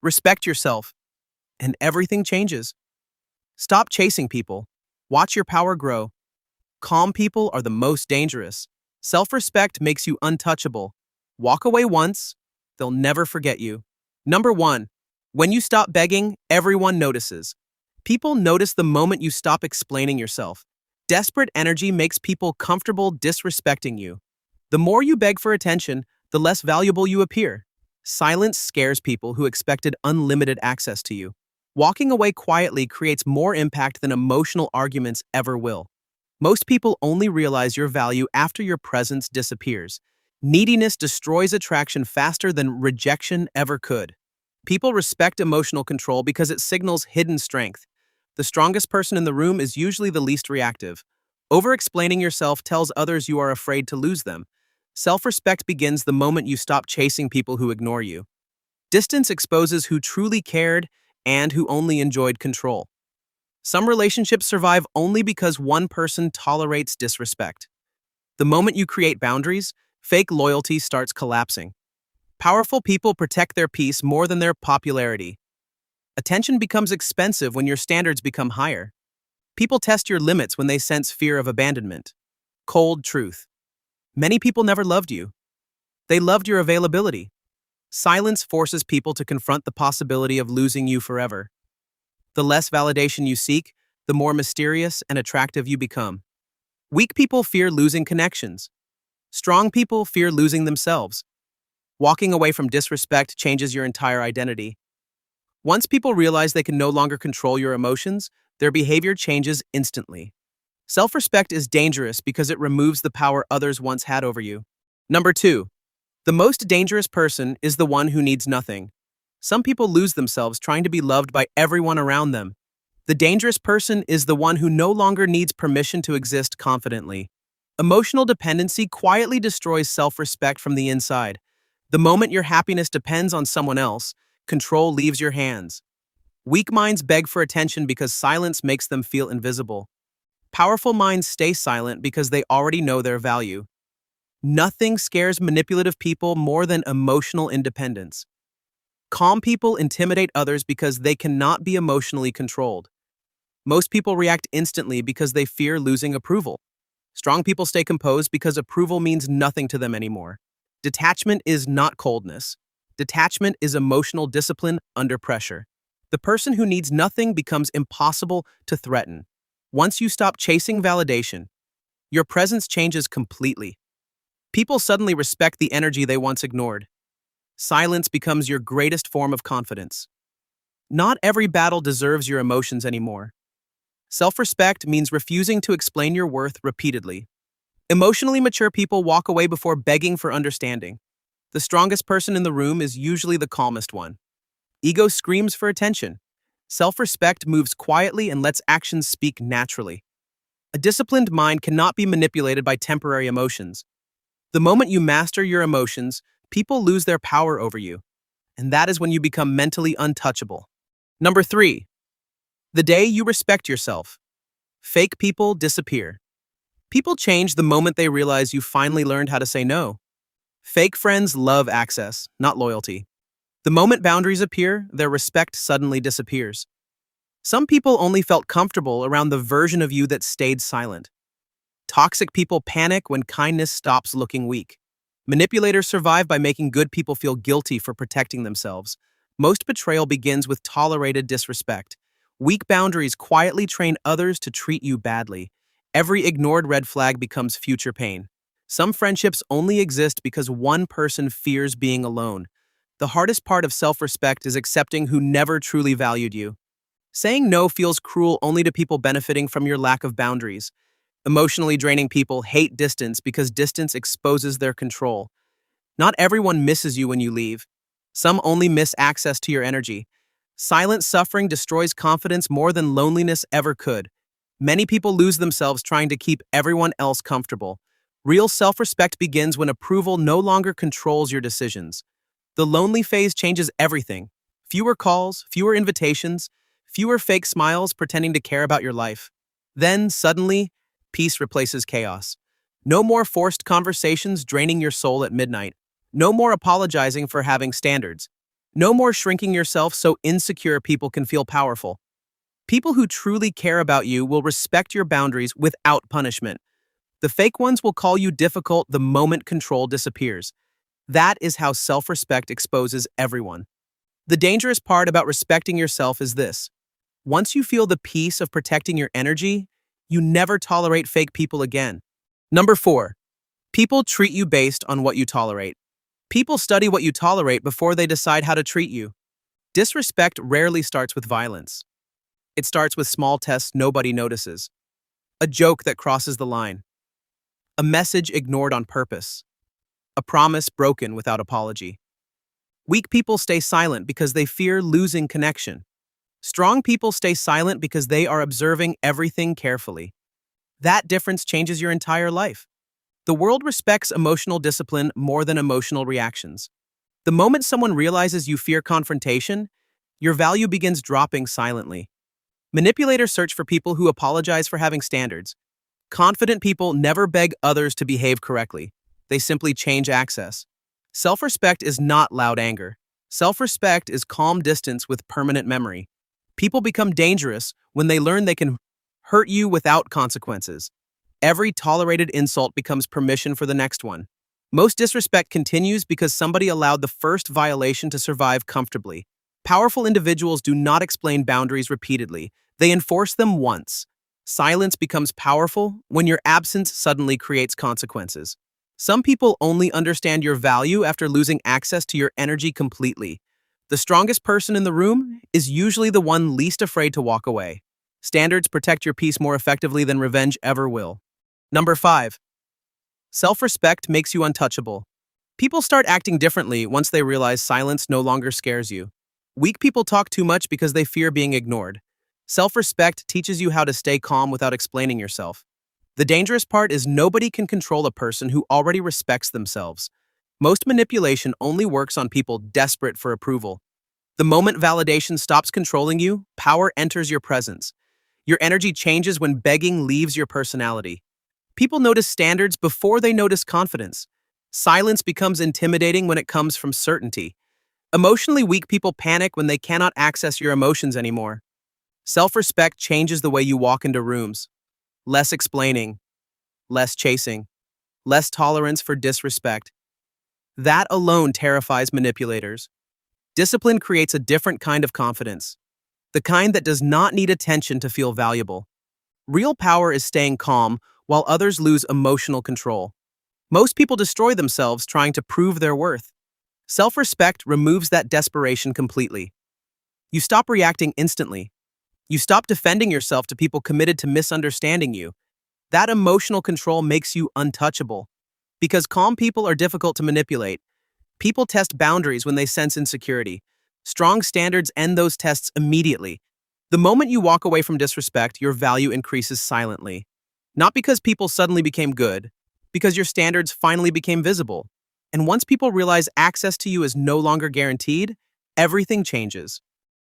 Respect yourself, and everything changes. Stop chasing people. Watch your power grow. Calm people are the most dangerous. Self-respect makes you untouchable. Walk away once, they'll never forget you. Number 1. When you stop begging, everyone notices. People notice the moment you stop explaining yourself. Desperate energy makes people comfortable disrespecting you. The more you beg for attention, the less valuable you appear. Silence scares people who expected unlimited access to you. Walking away quietly creates more impact than emotional arguments ever will. Most people only realize your value after your presence disappears. Neediness destroys attraction faster than rejection ever could. People respect emotional control because it signals hidden strength. The strongest person in the room is usually the least reactive. Over-explaining yourself tells others you are afraid to lose them. Self-respect begins the moment you stop chasing people who ignore you. Distance exposes who truly cared and who only enjoyed control. Some relationships survive only because one person tolerates disrespect. The moment you create boundaries, fake loyalty starts collapsing. Powerful people protect their peace more than their popularity. Attention becomes expensive when your standards become higher. People test your limits when they sense fear of abandonment. Cold truth. Many people never loved you. They loved your availability. Silence forces people to confront the possibility of losing you forever. The less validation you seek, the more mysterious and attractive you become. Weak people fear losing connections. Strong people fear losing themselves. Walking away from disrespect changes your entire identity. Once people realize they can no longer control your emotions, their behavior changes instantly. Self-respect is dangerous because it removes the power others once had over you. Number 2. The most dangerous person is the one who needs nothing. Some people lose themselves trying to be loved by everyone around them. The dangerous person is the one who no longer needs permission to exist confidently. Emotional dependency quietly destroys self-respect from the inside. The moment your happiness depends on someone else, control leaves your hands. Weak minds beg for attention because silence makes them feel invisible. Powerful minds stay silent because they already know their value. Nothing scares manipulative people more than emotional independence. Calm people intimidate others because they cannot be emotionally controlled. Most people react instantly because they fear losing approval. Strong people stay composed because approval means nothing to them anymore. Detachment is not coldness. Detachment is emotional discipline under pressure. The person who needs nothing becomes impossible to threaten. Once you stop chasing validation, your presence changes completely. People suddenly respect the energy they once ignored. Silence becomes your greatest form of confidence. Not every battle deserves your emotions anymore. Self-respect means refusing to explain your worth repeatedly. Emotionally mature people walk away before begging for understanding. The strongest person in the room is usually the calmest one. Ego screams for attention. Self-respect moves quietly and lets actions speak naturally. A disciplined mind cannot be manipulated by temporary emotions. The moment you master your emotions, people lose their power over you, and that is when you become mentally untouchable. Number 3. The day you respect yourself. Fake people disappear. People change the moment they realize you finally learned how to say no. Fake friends love access, not loyalty. The moment boundaries appear, their respect suddenly disappears. Some people only felt comfortable around the version of you that stayed silent. Toxic people panic when kindness stops looking weak. Manipulators survive by making good people feel guilty for protecting themselves. Most betrayal begins with tolerated disrespect. Weak boundaries quietly train others to treat you badly. Every ignored red flag becomes future pain. Some friendships only exist because one person fears being alone. The hardest part of self-respect is accepting who never truly valued you. Saying no feels cruel only to people benefiting from your lack of boundaries. Emotionally draining people hate distance because distance exposes their control. Not everyone misses you when you leave. Some only miss access to your energy. Silent suffering destroys confidence more than loneliness ever could. Many people lose themselves trying to keep everyone else comfortable. Real self-respect begins when approval no longer controls your decisions. The lonely phase changes everything. Fewer calls, fewer invitations, fewer fake smiles pretending to care about your life. Then, suddenly, peace replaces chaos. No more forced conversations draining your soul at midnight. No more apologizing for having standards. No more shrinking yourself so insecure people can feel powerful. People who truly care about you will respect your boundaries without punishment. The fake ones will call you difficult the moment control disappears. That is how self-respect exposes everyone. The dangerous part about respecting yourself is this. Once you feel the peace of protecting your energy, you never tolerate fake people again. Number 4. People treat you based on what you tolerate. People study what you tolerate before they decide how to treat you. Disrespect rarely starts with violence. It starts with small tests nobody notices. A joke that crosses the line. A message ignored on purpose. A promise broken without apology. Weak people stay silent because they fear losing connection. Strong people stay silent because they are observing everything carefully. That difference changes your entire life. The world respects emotional discipline more than emotional reactions. The moment someone realizes you fear confrontation, your value begins dropping silently. Manipulators search for people who apologize for having standards. Confident people never beg others to behave correctly. They simply change access. Self-respect is not loud anger. Self-respect is calm distance with permanent memory. People become dangerous when they learn they can hurt you without consequences. Every tolerated insult becomes permission for the next one. Most disrespect continues because somebody allowed the first violation to survive comfortably. Powerful individuals do not explain boundaries repeatedly. They enforce them once. Silence becomes powerful when your absence suddenly creates consequences. Some people only understand your value after losing access to your energy completely. The strongest person in the room is usually the one least afraid to walk away. Standards protect your peace more effectively than revenge ever will. Number 5. Self-respect makes you untouchable. People start acting differently once they realize silence no longer scares you. Weak people talk too much because they fear being ignored. Self-respect teaches you how to stay calm without explaining yourself. The dangerous part is nobody can control a person who already respects themselves. Most manipulation only works on people desperate for approval. The moment validation stops controlling you, power enters your presence. Your energy changes when begging leaves your personality. People notice standards before they notice confidence. Silence becomes intimidating when it comes from certainty. Emotionally weak people panic when they cannot access your emotions anymore. Self-respect changes the way you walk into rooms. Less explaining, less chasing, less tolerance for disrespect. That alone terrifies manipulators. Discipline creates a different kind of confidence, the kind that does not need attention to feel valuable. Real power is staying calm while others lose emotional control. Most people destroy themselves trying to prove their worth. Self-respect removes that desperation completely. You stop reacting instantly. You stop defending yourself to people committed to misunderstanding you. That emotional control makes you untouchable. Because calm people are difficult to manipulate. People test boundaries when they sense insecurity. Strong standards end those tests immediately. The moment you walk away from disrespect, your value increases silently. Not because people suddenly became good, because your standards finally became visible. And once people realize access to you is no longer guaranteed, everything changes.